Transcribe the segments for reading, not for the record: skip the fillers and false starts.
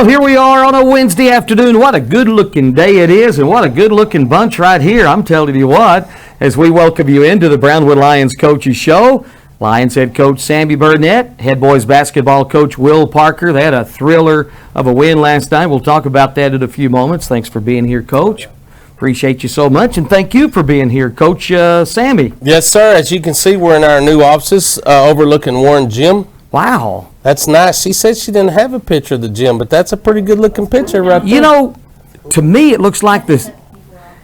Well, here we are on a Wednesday afternoon. What a good-looking day it is, and what a good-looking bunch right here. I'm telling you what, as we welcome you into the Brownwood Lions Coaches Show. Lions head coach Sammy Burnett, head boys basketball coach Will Parker. They had a thriller of a win last night. We'll talk about that in a few moments. Thanks for being here, Coach. Appreciate you so much, and thank you for being here, Coach Sammy. Yes, sir. As you can see, we're in our new offices overlooking Warren Gym. Wow. That's nice. She said she didn't have a picture of the gym, but that's a pretty good-looking picture right there. You know, to me, it looks like this.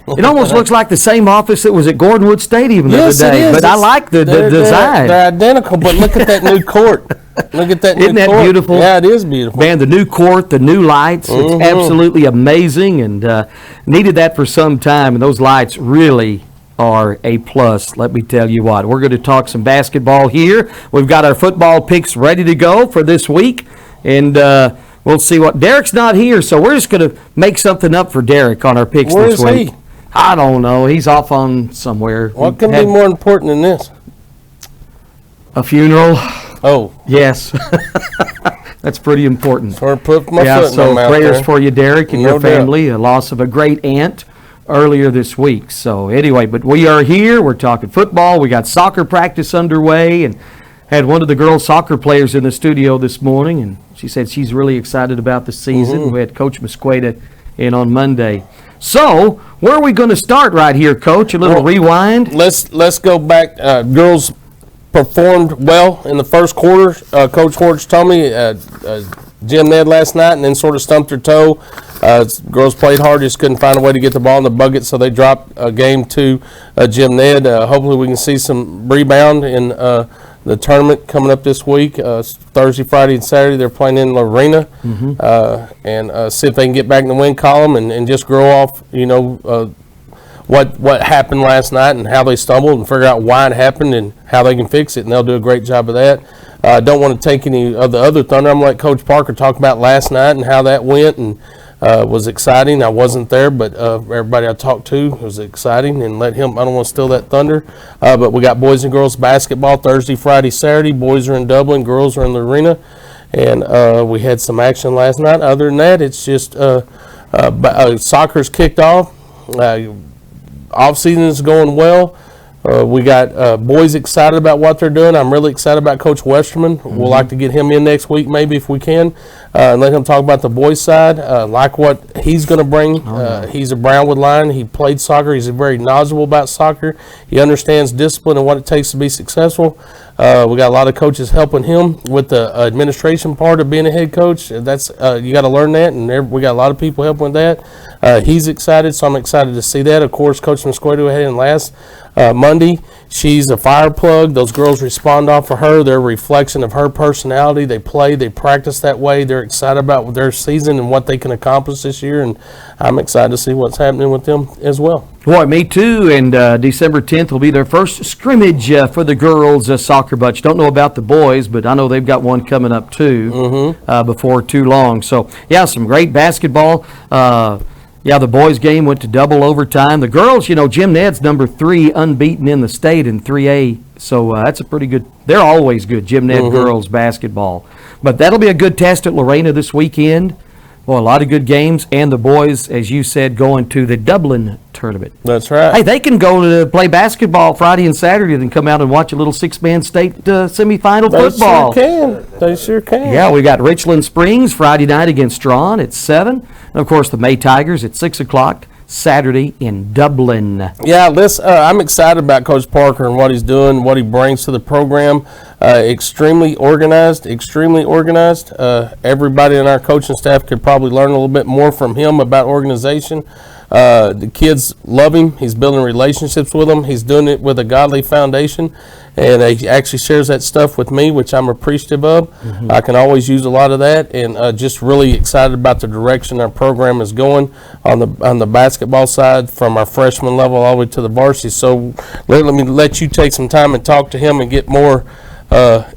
It almost looks like the same office that was at Gordonwood Stadium the other day. It is. But I like the design. They're identical, but look at that new court. Look at that new court. Isn't that beautiful? Yeah, it is beautiful. Man, the new court, the new lights, it's absolutely amazing, and needed that for some time, and those lights really are a plus, let me tell you what. We're going to talk some basketball here. We've got our football picks ready to go for this week, and we'll see what. Derek's not here, so we're just going to make something up for Derek on our picks this week. Where is he? I don't know. He's off on somewhere. What can be more important than this? A funeral. Oh. Yes. That's pretty important. So I put my foot in so my mouth prayers there. for you, Derek, and No your family. A loss of a great aunt earlier this week. So anyway, but we are here. We're talking football. We got soccer practice underway, and had one of the girls soccer players in the studio this morning, and she said she's really excited about the season. We had Coach Musqueda in on Monday. So where are we going to start right here, Coach? A little rewind. Let's go back. Girls performed well in the first quarter. Coach Horch told me Jim Ned last night, and then sort of stumped her toe. Girls played hard, just couldn't find a way to get the ball in the bucket, so they dropped a game to Jim Ned. Hopefully we can see some rebound in the tournament coming up this week. Thursday, Friday, and Saturday they're playing in the arena, and see if they can get back in the win column and just grow off, what happened last night and how they stumbled, and figure out why it happened and how they can fix it, and they'll do a gregreat job of that. I don't want to take any of the other thunder. I'm going to let Coach Parker talk about last night and how that went, and was exciting. I wasn't there, but everybody I talked to was exciting, and let him. I don't want to steal that thunder. But we got boys and girls basketball Thursday, Friday, Saturday. Boys are in Dublin, girls are in the arena, and we had some action last night. Other than that, it's just soccer's kicked off. Off season is going well. We got boys excited about what they're doing. I'm really excited about Coach Westerman. We'll like to get him in next week, maybe, if we can, and let him talk about the boys' side. Like what he's going to bring. He's a Brownwood Lion. He played soccer. He's very knowledgeable about soccer. He understands discipline and what it takes to be successful. We got a lot of coaches helping him with the administration part of being a head coach. That's you got to learn that, and we got a lot of people helping with that. He's excited, so I'm excited to see that. Of course, Coach Musqueda had in last Monday. She's a fire plug. Those girls respond off of her. They're a reflection of her personality. They play, they practice that way. They're excited about their season and what they can accomplish this year, and I'm excited to see what's happening with them as well. Boy, me too, and December 10th will be their first scrimmage for the girls' soccer bunch. Don't know about the boys, but I know they've got one coming up too before too long. So, yeah, some great basketball. The boys' game went to double overtime. The girls, Jim Ned's number 3 unbeaten in the state in 3A, so that's a pretty good. They're always good, Jim Ned girls basketball. But that'll be a good test at Lorena this weekend. Well, a lot of good games, and the boys, as you said, going to the Dublin tournament. That's right. Hey, they can go to play basketball Friday and Saturday, and come out and watch a little 6-man state semifinal football. They sure can. Yeah, we got Richland Springs Friday night against Strawn at 7, and of course the May Tigers at 6 o'clock Saturday in Dublin. Yeah, I'm excited about Coach Parker and what he's doing, what he brings to the program. Extremely organized. Everybody in our coaching staff could probably learn a little bit more from him about organization. The kids love him. He's building relationships with them. He's doing it with a godly foundation, and he actually shares that stuff with me, which I'm appreciative of. I can always use a lot of that, and just really excited about the direction our program is going on the basketball side, from our freshman level all the way to the varsity. So let you take some time and talk to him and get more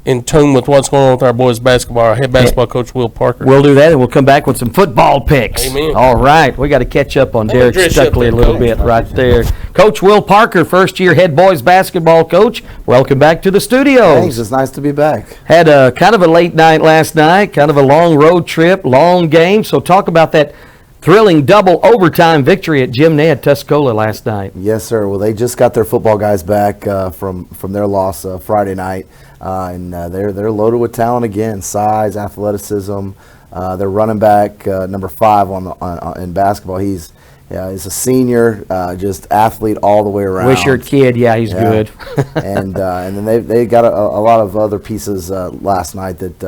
in tune with what's going on with our boys basketball. Our head basketball coach, Will Parker. We'll do that, and we'll come back with some football picks. Amen. All right. We got to catch up on Derek Stuckley a little bit right there. Coach Will Parker, first-year head boys basketball coach. Welcome back to the studio. Thanks. It's nice to be back. Had a kind of a late night last night, kind of a long road trip, long game. So talk about that thrilling double overtime victory at Jim Ned Tuscola last night. Yes, sir. Well, they just got their football guys back from their loss Friday night, and they're loaded with talent again, size, athleticism. Their running back, number 5 in basketball, he's a senior, just athlete all the way around. Wishart kid, yeah, he's good. and then they got a lot of other pieces last night that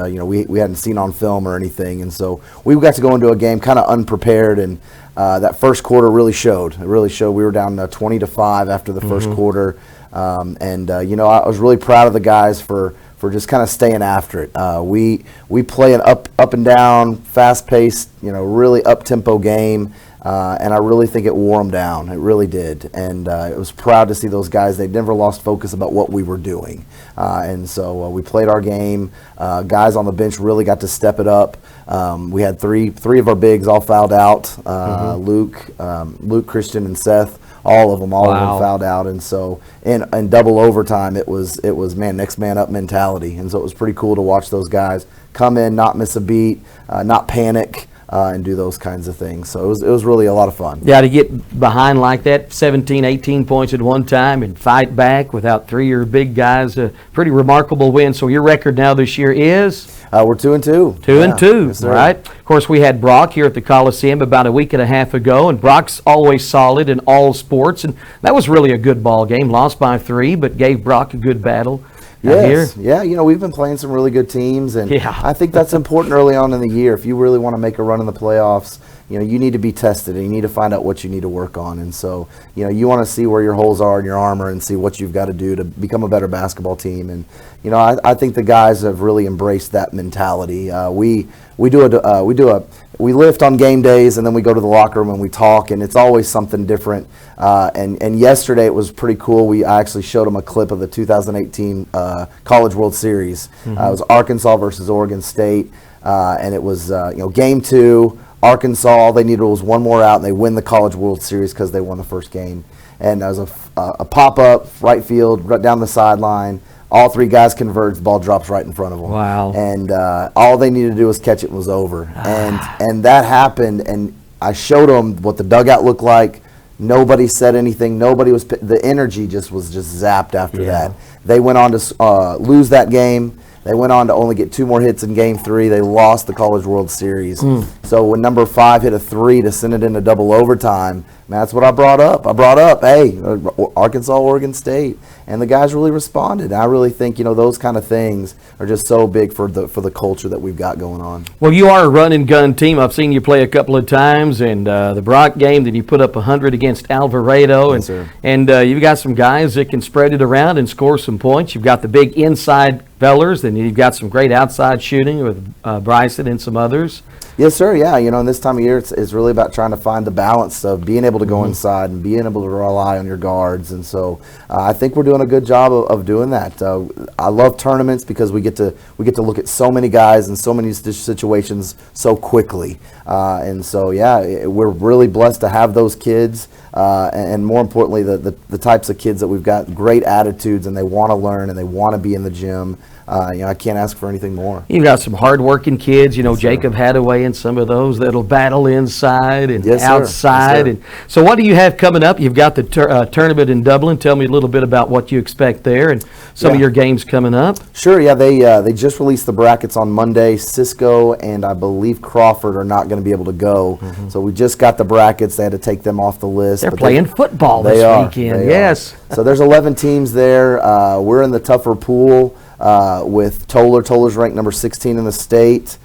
we hadn't seen on film or anything, and so we got to go into a game kind of unprepared, and that first quarter really showed. It really showed. We were down 20-5 after the first quarter, and I was really proud of the guys for just kind of staying after it. We play an up and down, fast paced, really up tempo game. And I really think it wore them down. It really did. And I was proud to see those guys. They never lost focus about what we were doing. And so we played our game. Guys on the bench really got to step it up. We had three of our bigs all fouled out. Luke, Christian, and Seth. All of them fouled out. And so in double overtime, it was next man up mentality. And so it was pretty cool to watch those guys come in, not miss a beat, not panic. And do those kinds of things. So it was really a lot of fun. Yeah, to get behind like that, 17, 18 points at one time and fight back without 3 of your big guys, a pretty remarkable win. So your record now this year is? We're 2-2. 2-2, yes, right? Of course, we had Brock here at the Coliseum about a week and a half ago, and Brock's always solid in all sports, and that was really a good ball game. Lost by 3, but gave Brock a good battle. Yes, yeah, we've been playing some really good teams, and I think that's important early on in the year. If you really want to make a run in the playoffs, you need to be tested, and you need to find out what you need to work on. And so, you want to see where your holes are in your armor and see what you've got to do to become a better basketball team. And, I think the guys have really embraced that mentality. We lift on game days, and then we go to the locker room and we talk, and it's always something different. And yesterday it was pretty cool. I actually showed them a clip of the 2018 College World Series. It was Arkansas versus Oregon State, and it was game 2. Arkansas, all they needed was one more out, and they win the College World Series because they won the first game. And there was a pop-up, right field, right down the sideline. All 3 guys converge, the ball drops right in front of them. Wow. And all they needed to do was catch it and was over. And that happened, and I showed them what the dugout looked like. Nobody said anything. The energy was zapped after that. They went on to lose that game. They went on to only get 2 more hits in Game 3. They lost the College World Series. So when number 5 hit a 3 to send it into double overtime, that's what I brought up. Hey, Arkansas, Oregon State. And the guys really responded. I really think, those kind of things are just so big for the culture that we've got going on. Well, you are a run and gun team. I've seen you play a couple of times, and the Brock game that you put up 100 against Alvarado. Yes, sir. And you've got some guys that can spread it around and score some points. You've got the big inside fellers, and you've got some great outside shooting with Bryson and some others. Yes, sir. Yeah, and this time of year, it's really about trying to find the balance of being able to go inside and being able to rely on your guards. And so I think we're doing a good job of doing that. I love tournaments because we get to look at so many guys in so many situations so quickly. And so, we're really blessed to have those kids. And more importantly, the types of kids that we've got, great attitudes, and they want to learn and they want to be in the gym. I can't ask for anything more. You've got some hard-working kids. Jacob Hadaway and some of those that'll battle inside and outside. And so, what do you have coming up? You've got the tournament in Dublin. Tell me a little bit about what you expect there and some of your games coming up. Sure. Yeah, they just released the brackets on Monday. Cisco and I believe Crawford are not going to be able to go. So we just got the brackets. They had to take them off the list. They're playing football this weekend. Yes. So there's 11 teams there. We're in the tougher pool. With Toller. Toller's ranked number 16 in the state.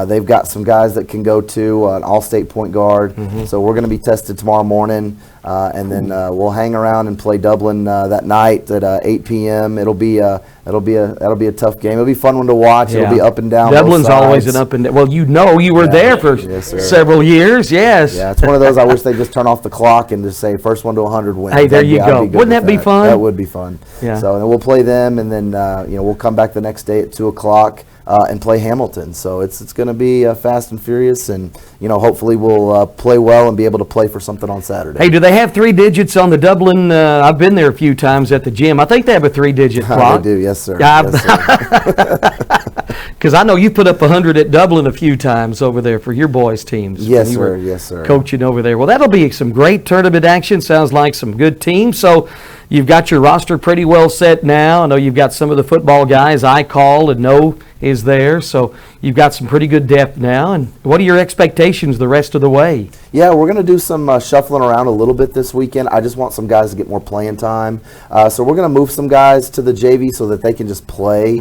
They've got some guys that can go to an all-state point guard. So we're going to be tested tomorrow morning. and then we'll hang around and play Dublin that night at 8 p.m. That'll be a tough game. It'll be a fun one to watch. It'll be up and down. Dublin's always an up and down. Well, you were there for several years. Yes. Yeah, it's one of those. I wish they just turn off the clock and just say first one to 100 wins. Hey, there you go. Wouldn't that be fun? That would be fun. Yeah. So then we'll play them, and then we'll come back the next day at 2 o'clock. And play Hamilton. So it's going to be fast and furious, and hopefully we'll play well and be able to play for something on Saturday. Hey, do they have 3 digits on the Dublin? I've been there a few times at the gym. I think they have a 3-digit clock. They do, yes sir. Because I know you put up 100 at Dublin a few times over there for your boys' teams. Yes sir. Yes sir. Coaching over there. Well, that'll be some great tournament action. Sounds like some good teams. So you've got your roster pretty well set now. I know you've got some of the football guys I call and know is there. So you've got some pretty good depth now. And what are your expectations the rest of the way? Yeah, we're going to do some shuffling around a little bit this weekend. I just want some guys to get more playing time. So we're going to move some guys to the JV so that they can just play.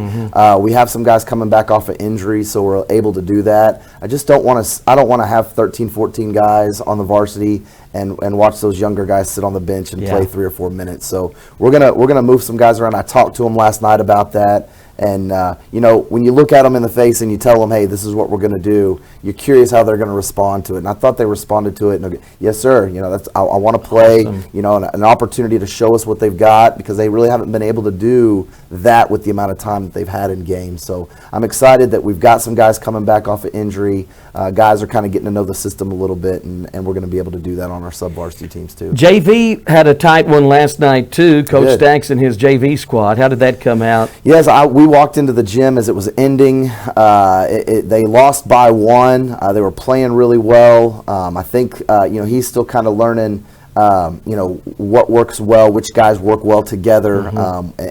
We have some guys coming back off of injury, so we're able to do that. I don't want to have 13, 14 guys on the varsity and watch those younger guys sit on the bench and play 3 or 4 minutes. So we're gonna move some guys around. I talked to them last night about that. And, when you look at them in the face and you tell them, hey, this is what we're going to do, you're curious how they're going to respond to it. And I thought they responded to it. And yes, sir. I want to play, awesome. An opportunity to show us what they've got, because they really haven't been able to do that with the amount of time that they've had in games. So I'm excited that we've got some guys coming back off of injury. Guys are kind of getting to know the system a little bit, and we're going to be able to do that on our sub-varsity teams too. JV had a tight one last night too. Coach Stacks and his JV squad. How did that come out? Yes, we walked into the gym as it was ending. They lost by 1. They were playing really well. I think he's still kind of learning what works well, which guys work well together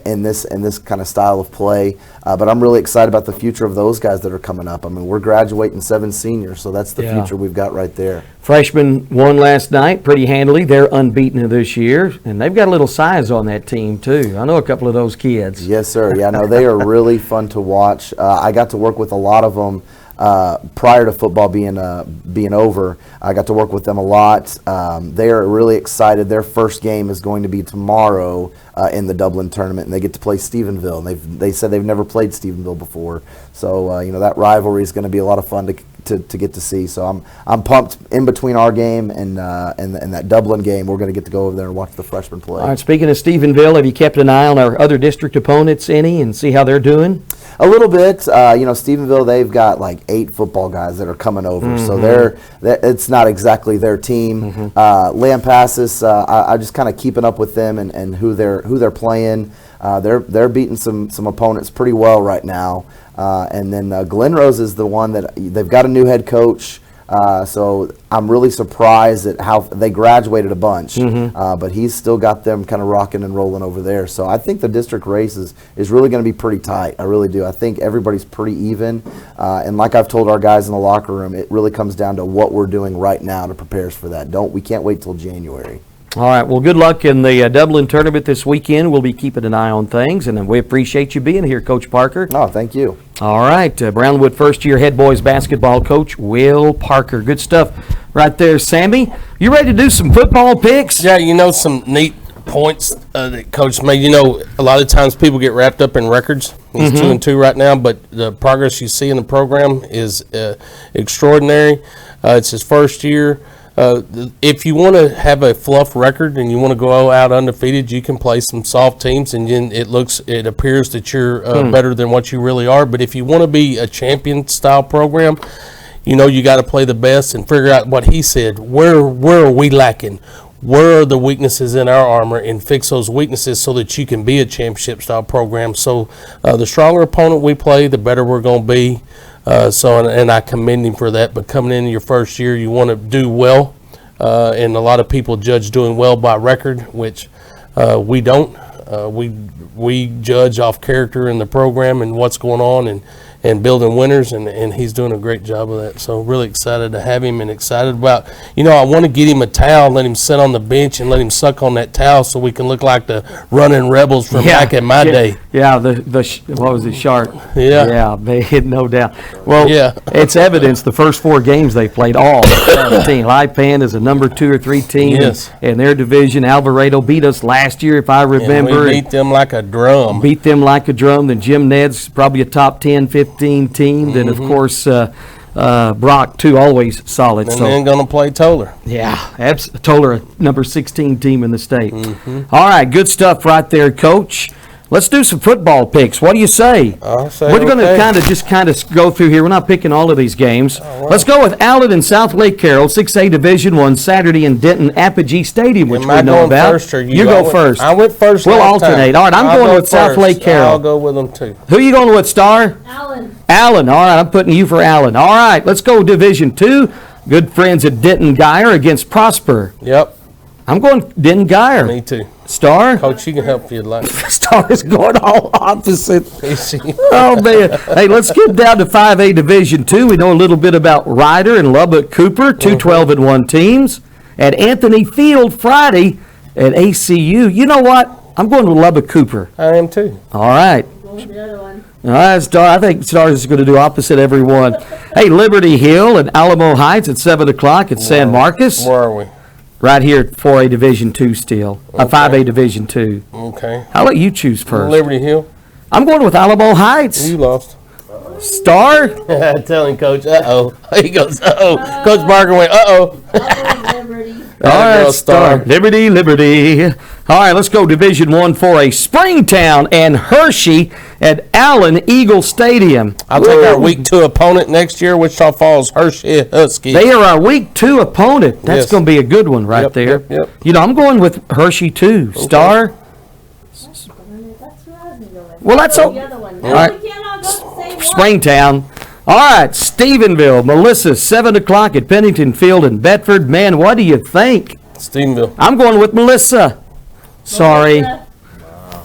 in this kind of style of play. But I'm really excited about the future of those guys that are coming up. I mean, we're graduating 7 seniors, so that's the future we've got right there. Freshmen won last night pretty handily. They're unbeaten this year, and they've got a little size on that team too. I know a couple of those kids. Yes, sir. Yeah, no, they are really fun to watch. I got to work with a lot of them prior to football being over. I got to work with them a lot. They are really excited. Their first game is going to be tomorrow in the Dublin tournament, and they get to play Stephenville. They said they've never played Stephenville before, so that rivalry is going to be a lot of fun to get to see. So I'm pumped. In between our game and that Dublin game, we're going to get to go over there and watch the freshmen play. All right. Speaking of Stephenville, have you kept an eye on our other district opponents any and see how they're doing? A little bit. Stephenville, they've got like 8 football guys that are coming over, so it's not exactly their team. Lampasas, I just kind of keeping up with them and who they're playing. They're beating some opponents pretty well right now. And then Glenrose is the one that they've got a new head coach. So I'm really surprised at how they graduated a bunch, but he's still got them kind of rocking and rolling over there. So I think the district race is really going to be pretty tight. I really do. I think everybody's pretty even. And like I've told our guys in the locker room, it really comes down to what we're doing right now to prepare us for that. We can't wait till January. All right. Well, good luck in the Dublin tournament this weekend. We'll be keeping an eye on things, and we appreciate you being here, Coach Parker. Oh, thank you. All right. Brownwood first-year head boys basketball coach, Will Parker. Good stuff right there, Sammy. You ready to do some football picks? Yeah, some neat points that Coach made. A lot of times people get wrapped up in records. He's 2-2 right now, but the progress you see in the program is extraordinary. It's his first year. If you want to have a fluff record and you want to go out undefeated, you can play some soft teams, and then it appears that you're better than what you really are. But if you want to be a champion style program, you got to play the best and figure out what he said. Where are we lacking? Where are the weaknesses in our armor, and fix those weaknesses so that you can be a championship style program. So the stronger opponent we play, the better we're going to be. And I commend him for that. But coming into your first year, you want to do well, and a lot of people judge doing well by record, which we don't. We judge off character in the program and what's going on, and building winners, and he's doing a great job of that. So really excited to have him, and excited about, I want to get him a towel, let him sit on the bench and let him suck on that towel so we can look like the running rebels from back in my day. Yeah, what was it, Shark? Yeah. Yeah, they no doubt. Well, Yeah. it's evidence the first 4 games they played, all 17. Lipan is a number 2 or 3 team Yes. in their division. Alvarado beat us last year, if I And remember. we beat them like a drum. Beat them like a drum. Then Jim Ned's probably a top 10, 15 team. Then, of course, Brock, too, always solid. And So, then going to play Toller. yeah, Toller, a number 16 team in the state. All right, good stuff right there, Coach. Let's do some football picks. What do you say? I'll say We're going to okay. kind of go through here. We're not picking all of these games. Let's go with Allen and South Lake Carroll, 6A Division I, Saturday in Denton, Apogee Stadium, which Am we I know going about. first or you? You I go went- first. I went first. We'll last time. alternate. All right, I'm I'll going go with South first. Lake Carroll. I'll go with them too. Who are you going with, Star? Alan. Allen. All right, I'm putting you for Allen. All right, let's go Division II. Good friends at Denton Geyer against Prosper. Yep, I'm going Denton Geyer. me too. Star? Coach, you can help if you'd like. Star is going all opposite. Easy. Oh, man. Hey, let's get down to 5A Division II. We know a little bit about Ryder and Lubbock Cooper, 2 12-1 teams. At Anthony Field Friday at ACU. You know what? I'm going to Lubbock Cooper. I am too. All right. Going with the other one. All right, Star. I think Star is going to do opposite every one. Hey, Liberty Hill and Alamo Heights at 7 o'clock at San Marcos. Where are we? Right here at 4A Division II still. 5A Division II. Okay. I'll let you choose first. Liberty Hill. I'm going with Alamo Heights. You lost. Star? Tell him, Coach. Uh-oh. He goes, uh-oh. Coach Barker went, uh-oh. I'll go with Liberty. All right, girl, Star. Liberty, Liberty. All right, let's go Division I for a Springtown and Hershey at Allen Eagle Stadium. I'll take our Woo. week 2 opponent next year, Wichita Falls Hershey Huskies. They are our week 2 opponent. That's Yes. going to be a good one right Yep, there. yep, yep. You know, I'm going with Hershey too. Star? That's what I was going to go with. Well, that's I'll all- go with the other one. All right. We can't all go with the same one. Springtown. All right, Stephenville, Melissa, 7 o'clock at Pennington Field in Bedford. Man, what do you think? Stephenville. I'm going with Melissa. Sorry. Melissa.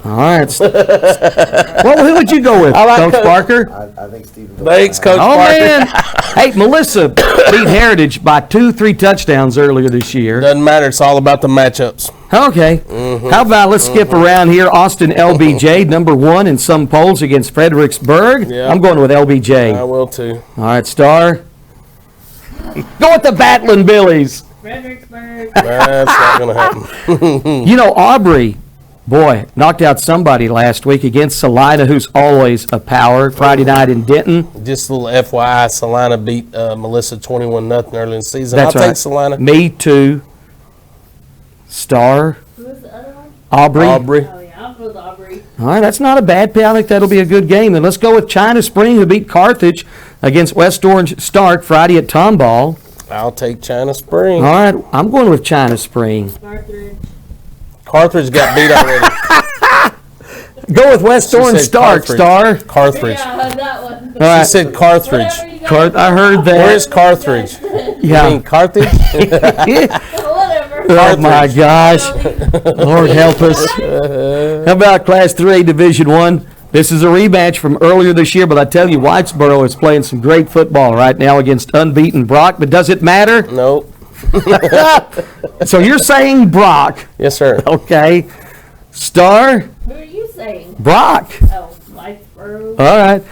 All right. Well, who would you go with, I like Coach Coach- Barker? I think Stephen. Thanks, Coach Oh, Barker. man. Hey, Melissa beat Heritage by 2-3 touchdowns earlier this year. Doesn't matter. It's all about the matchups. Okay. How about let's skip around here. Austin LBJ, number 1 in some polls against Fredericksburg. Yeah. I'm going with LBJ. I will too. All right, Star. Go with the Battling Billies. Fredericksburg. That's not going to happen. You know, Aubrey, boy, knocked out somebody last week against Salina, who's always a power. Friday night in Denton. Just a little FYI, Salina beat Melissa 21-0 early in the season. That's I'll right. take Salina. Me too. Star. Who was the other one? Aubrey. Aubrey. Oh, yeah. I'll go with Aubrey. All right, that's not a bad pick. I think that'll be a good game. Then let's go with China Spring, who beat Carthage against West Orange Stark Friday at Tomball. I'll take China Spring. All right, I'm going with China Spring. Carthage. Carthage got beat already. Go with West She Orange said Stark, Carthage. Star. Carthage. Yeah, that one. All She right. said Carthage. Whatever you guys- I heard that. Where's Carthage? I Yeah. mean, Carthage? Whatever. Oh my gosh. Lord help us. How about Class 3A Division I? This is a rematch from earlier this year, but I tell you, Whitesboro is playing some great football right now against unbeaten Brock. But does it matter? Nope. So you're saying Brock, Yes, sir. okay? Star, Who are you saying? Brock. Oh, Whitesboro. All right.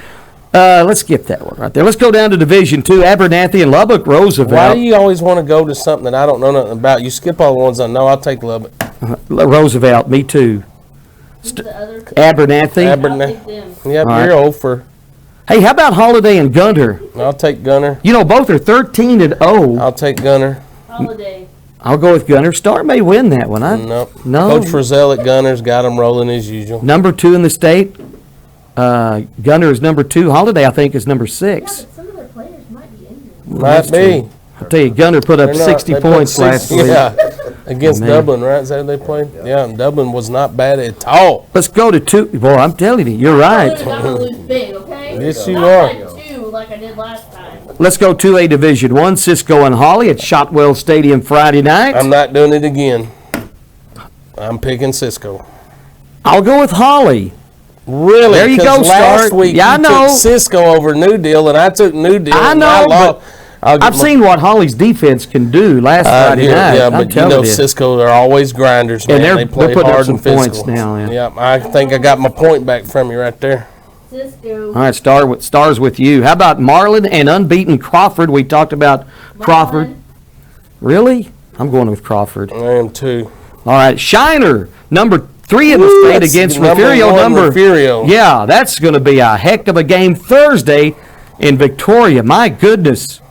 Let's skip that one right there. Let's go down to Division II, Abernathy and Lubbock, Why Roosevelt. do you always want to go to something that I don't know nothing about? You skip all the ones I know. I'll take Lubbock. Roosevelt, me too. Who's the other two? Abernathy. Abernathy. I'll take them. Yep, All right. you're over. Hey, how about Holiday and Gunter? I'll take Gunner. You know, both are 13-0. I'll take Gunner. Holiday. I'll go with Gunter. Star may win that one. Nope. No. Coach Frizzell at Gunner's got him rolling as usual. Number 2 in the state. Gunter is number 2. Holiday, I think, is number Yeah, 6. but some of their players might be injured. Might be. I'll tell you, Gunter put up They're not- 60 they put points last 60 week. Yeah, against Man. Dublin, right? Is that who they played? Yeah, and Dublin was not bad at all. Let's go to 2. Boy, I'm telling you, you're right. I'm gonna lose big, okay? Yes, you Not are. like 2 like I did last time. Let's go 2A Division I, Cisco and Holly at Shotwell Stadium Friday night. I'm not doing it again. I'm picking Cisco. I'll go with Holly. Really? There you 'Cause go, last Star. week Yeah, I you know. took Cisco over New Deal, and I took New Deal. I and know, lost. I've seen what Holly's defense can do last Friday night. Yeah, I'm but you telling know you. Cisco, they're always grinders, man. And they're they play putting up hard some and physical. points now, yeah. Yep, I think I got my point back from you right there. Cisco. All right, stars with you. How about Marlin and unbeaten Crawford? We talked about Crawford. Marlin. Really? I'm going with Crawford. I am too. All right, Shiner, number 3 in the Woo, state that's against number Refugio. one, Refugio. Yeah, that's going to be a heck of a game Thursday in Victoria. My goodness.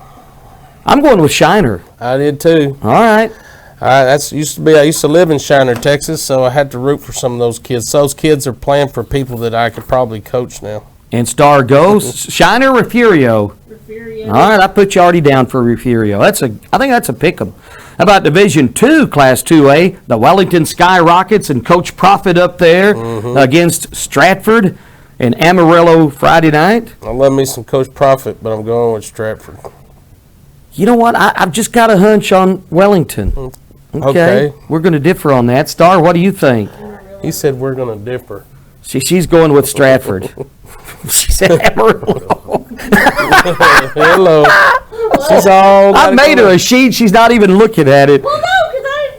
I'm going with Shiner. I did too. All right. I used to live in Shiner, Texas, so I had to root for some of those kids. Those kids are playing for people that I could probably coach now. And star goes Shiner, Refugio. Refugio. All right, I put you already down for Refugio. I think that's a pick 'em. How about Division II, Class 2A? The Wellington Skyrockets and Coach Profit up there against Stratford and Amarillo Friday night. I love me some Coach Profit, but I'm going with Stratford. You know what? I've just got a hunch on Wellington. Okay. We're going to differ on that. Star, what do you think? He said we're going to differ. She's going with Stratford. She said Amarillo. Hello. She's all. I made her a sheet. She's not even looking at it. Well, no,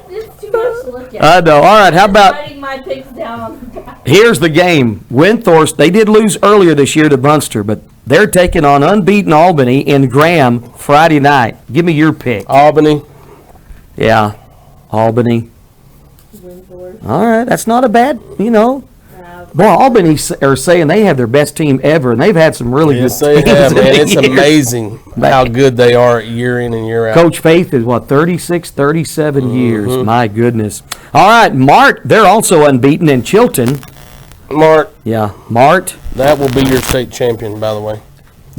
because it's too much to look at. I know. All right, how I'm about writing my picks down on the back. here's the game. Windthorst, they did lose earlier this year to Munster, but they're taking on unbeaten Albany in Graham Friday night. Give me your pick. Albany. Yeah, Albany. Windthorst. All right, that's not a bad, Wow. Boy, Albany are saying they have their best team ever, and they've had some really Yes, good they teams. have, in the man. It's years. amazing how good they are year in and year out. Coach Faith is, 36, 37 years. My goodness. All right, Mart, they're also unbeaten in Chilton. Mark, Yeah, Mart. that will be your state champion, by the way.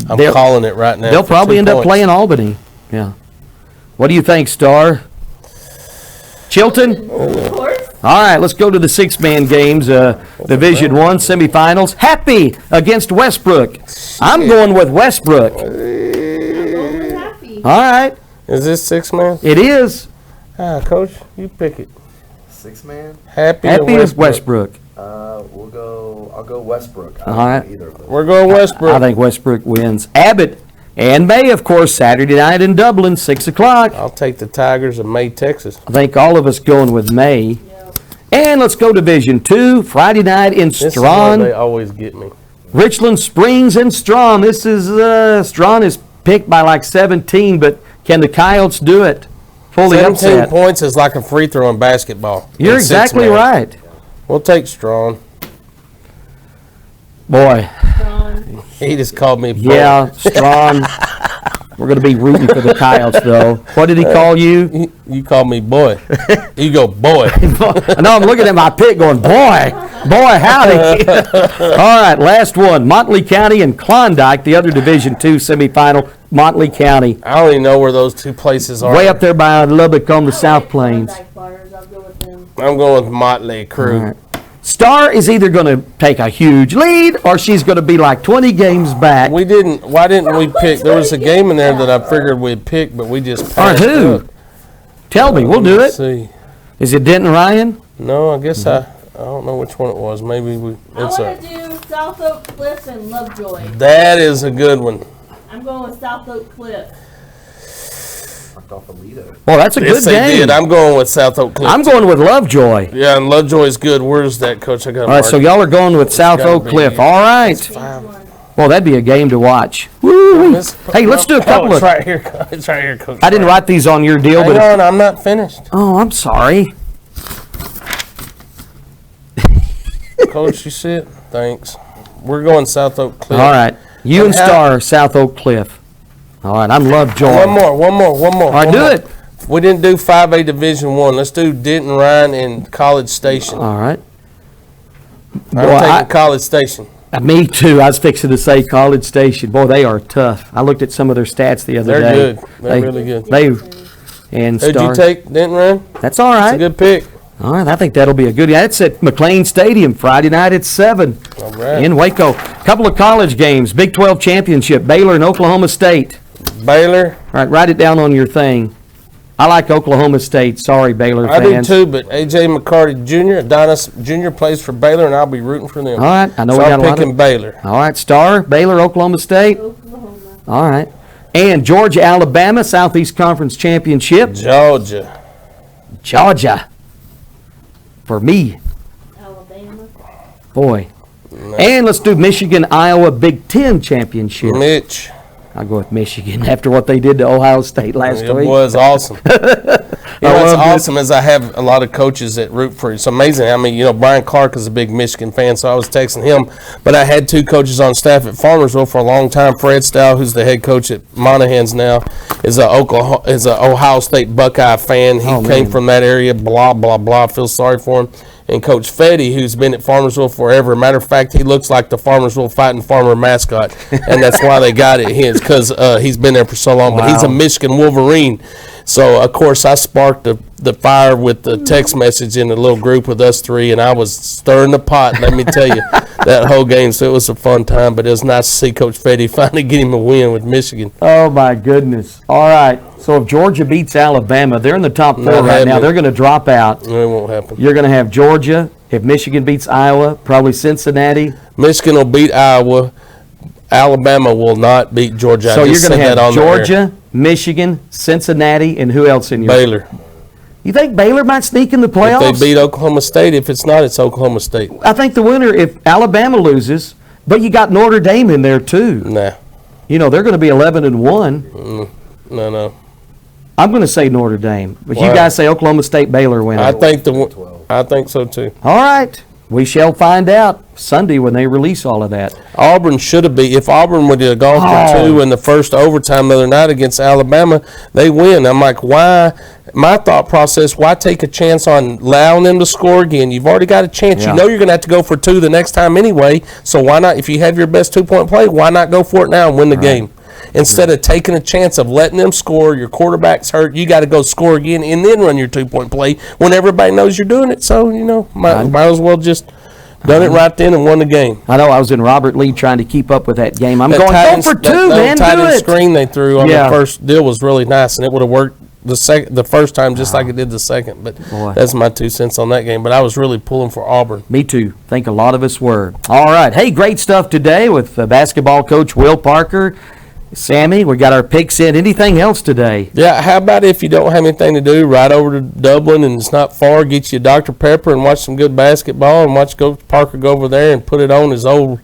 I'm They'll- calling it right now. They'll for probably 2 end up points. playing Albany. Yeah. What do you think, Star? Chilton? Of course. All right, let's go to the six-man games. Division I semifinals. Happy against Westbrook. I'm going with Westbrook. I'm going with Happy. All right, Is this 6-man? it is. Coach, you pick it. 6-man. Happy, Happy or is Westbrook. I'll go Westbrook. I All don't right. know either of those. We're going Westbrook. I think Westbrook wins. Abbott and May, of course, Saturday night in Dublin, 6 o'clock. I'll take the Tigers of May, Texas. I think all of us going with May. And let's go Division II, Friday night in This is where Strawn. they always get me. Richland Springs and Strawn. This is, Strawn is picked by like 17, but can the Coyotes do it? Fully 17 upset. points is like a free throw in basketball. You're In exactly 6-man. right. We'll take Strawn. Boy, John. He just called me. Boy. yeah, Strawn. We're going to be rooting for the Coyotes, though. What did he call you? You call me boy. You go boy. I know I'm looking at my pick going, boy, howdy. All right, last one. Motley County and Klondike, the other Division II semifinal. Motley County, I don't even know where those two places are. way up there by Lubbock on the South Plains. Klondike Flyers, I'll go with them. I'm going with Motley Crew. All right. Star is either going to take a huge lead or she's going to be like 20 games back. Why didn't we pick? There was a game in there that I figured we'd pick, but we just All right, passed who? up. Tell me, we'll do Let's it. see. Is it Denton Ryan? No, I guess I don't know which one it was. Maybe we. I It's want a. to do South Oak Cliff and Lovejoy. That is a good one. I'm going with South Oak Cliff. Knocked off the leader. Well, that's a Yes, good they game. did. I'm going with South Oak Cliff. I'm going with Lovejoy. Yeah, and Lovejoy's good. Where's that, Coach? I got. All right, so y'all are going with South gotta Oak be- Cliff. All right. Change one. Well, that'd be a game to watch. Woo! Hey, let's do a couple It's of. right here. It's right here, Coach. I didn't write these on your deal, Hang but on, I'm not finished. oh, I'm sorry. Coach, you see it? Thanks. We're going South Oak Cliff. All right, you and And how- Star, South Oak Cliff. All right, I'm Lovejoy. One more. All right, do it. We didn't do 5A Division 1. Let's do Denton Ryan and College Station. All right. I'm Boy, taking College Station. Me too. I was fixing to say College Station. Boy, they are tough. I looked at some of their stats the other They're day. good. They're really good. They and Who'd Star. you take, Denton Ryan? That's all It's a right. good pick. All right, I think that'll be a good. Yeah, it's at McLean Stadium Friday night at 7 All right. in Waco. Couple of college games. Big 12 championship. Baylor and Oklahoma State. Baylor. All right, write it down on your thing. I like Oklahoma State. Sorry, Baylor I do fans. too, but A.J. McCarty Jr., Adonis Jr. plays for Baylor, and I'll be rooting for them. All right, I know so we got I'm a lot picking of. Baylor. All right, Star, Baylor, Oklahoma State. Oklahoma. All right, and Georgia, Alabama, Southeast Conference Championship. Georgia. Georgia. For me, Alabama. boy. And let's do Michigan, Iowa, Big Ten Championship. Mitch. I'll go with Michigan after what they did to Ohio State last It week. was awesome. You know what's love it. awesome is I have a lot of coaches that root for you. It's amazing. I mean, Brian Clark is a big Michigan fan, so I was texting him. But I had 2 coaches on staff at Farmersville for a long time. Fred Stow, who's the head coach at Monahan's now, is a Ohio State Buckeye fan. He came from that area. Blah blah blah. I feel sorry for him. And Coach Fetty, who's been at Farmersville forever. Matter of fact, he looks like the Farmersville Fighting Farmer mascot, and that's why they got it. It's because he's been there for so long. But he's a Michigan Wolverine. So, of course, I sparked the fire with the text message in a little group with us 3, and I was stirring the pot, let me tell you, that whole game. So it was a fun time, but it was nice to see Coach Fetty finally get him a win with Michigan. Oh, my goodness. All right. So if Georgia beats Alabama, they're in the top 4 right now. They're going to drop out. It won't happen. You're going to have Georgia. If Michigan beats Iowa, probably Cincinnati. Michigan will beat Iowa. Alabama will not beat Georgia. So you're going to have on Georgia, Michigan, Cincinnati, and who else in your Baylor. You think Baylor might sneak in the playoffs? If they beat Oklahoma State. If it's not, it's Oklahoma State. I think the winner, if Alabama loses, but you got Notre Dame in there too. Nah. They're going to be 11-1. No. I'm going to say Notre Dame, but Wow. you guys say Oklahoma State, Baylor winner. I think so too. All right. We shall find out Sunday when they release all of that. Auburn should have been. If Auburn would have gone for 2 in the first overtime the other night against Alabama, they win. I'm like, why? My thought process, why take a chance on allowing them to score again? You've already got a chance. Yeah. You know you're going to have to go for 2 the next time anyway, so why not? If you have your best 2-point play, why not go for it now and win the game? Instead of taking a chance of letting them score, your quarterback's hurt, you got to go score again and then run your 2-point play when everybody knows you're doing it. So, might as well just done it right then and won the game. I know I was in Robert Lee trying to keep up with that game. I'm That going, tight go end- for 2, man, tight do end it. screen they threw on Yeah. the first deal was really nice, and it would have worked the first time just like it did the second. But Boy. that's my 2 cents on that game. But I was really pulling for Auburn. Me too. Think a lot of us were. All right. Hey, great stuff today with basketball coach Will Parker. Sammy, we got our picks in. Anything else today? Yeah, how about if you don't have anything to do, ride over to Dublin and it's not far, get you a Dr. Pepper and watch some good basketball and watch Coach Parker go over there and put it on his old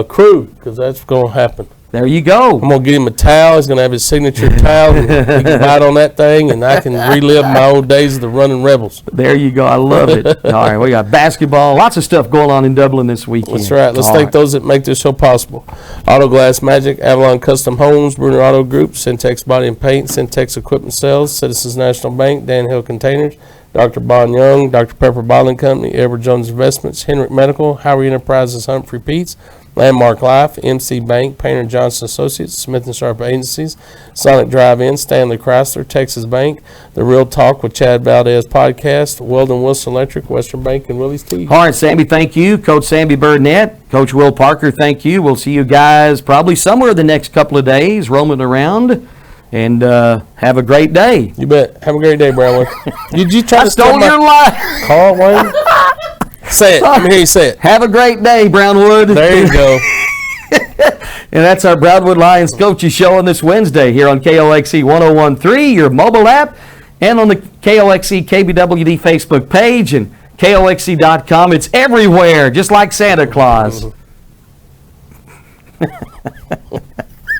crew, because that's going to happen. There you go. I'm going to get him a towel. He's going to have his signature towel, and he can ride on that thing, and I can relive my old days of the Running Rebels. There you go. I love it. All right. We got basketball. Lots of stuff going on in Dublin this weekend. That's right. Let's All thank right. those that make this show possible. Auto Glass Magic, Avalon Custom Homes, Bruner Auto Group, Syntex Body and Paint, Syntex Equipment Sales, Citizens National Bank, Dan Hill Containers, Dr. Bon Young, Dr. Pepper Bottling Company, Edward Jones Investments, Henrik Medical, Howard Enterprises, Humphrey Pete's, Landmark Life, MC Bank, Painter Johnson Associates, Smith & Sharp Agencies, Sonic Drive-In, Stanley Chrysler, Texas Bank, The Real Talk with Chad Valdez Podcast, Weldon Wilson Electric, Western Bank, and Willie's Tea. All right, Sammy, thank you. Coach Sammy Burnett, Coach Will Parker, thank you. We'll see you guys probably somewhere the next couple of days roaming around. And have a great day. You bet. Have a great day, Brownwood. Did you try I to steal stole your my line. call, Wayne? Say it. Let me hear you say it. Have a great day, Brownwood. There you go. And that's our Brownwood Lions Coaches Show on this Wednesday here on KOXE 1013, your mobile app, and on the KOXE KBWD Facebook page and KOXE.com. It's everywhere, just like Santa Claus.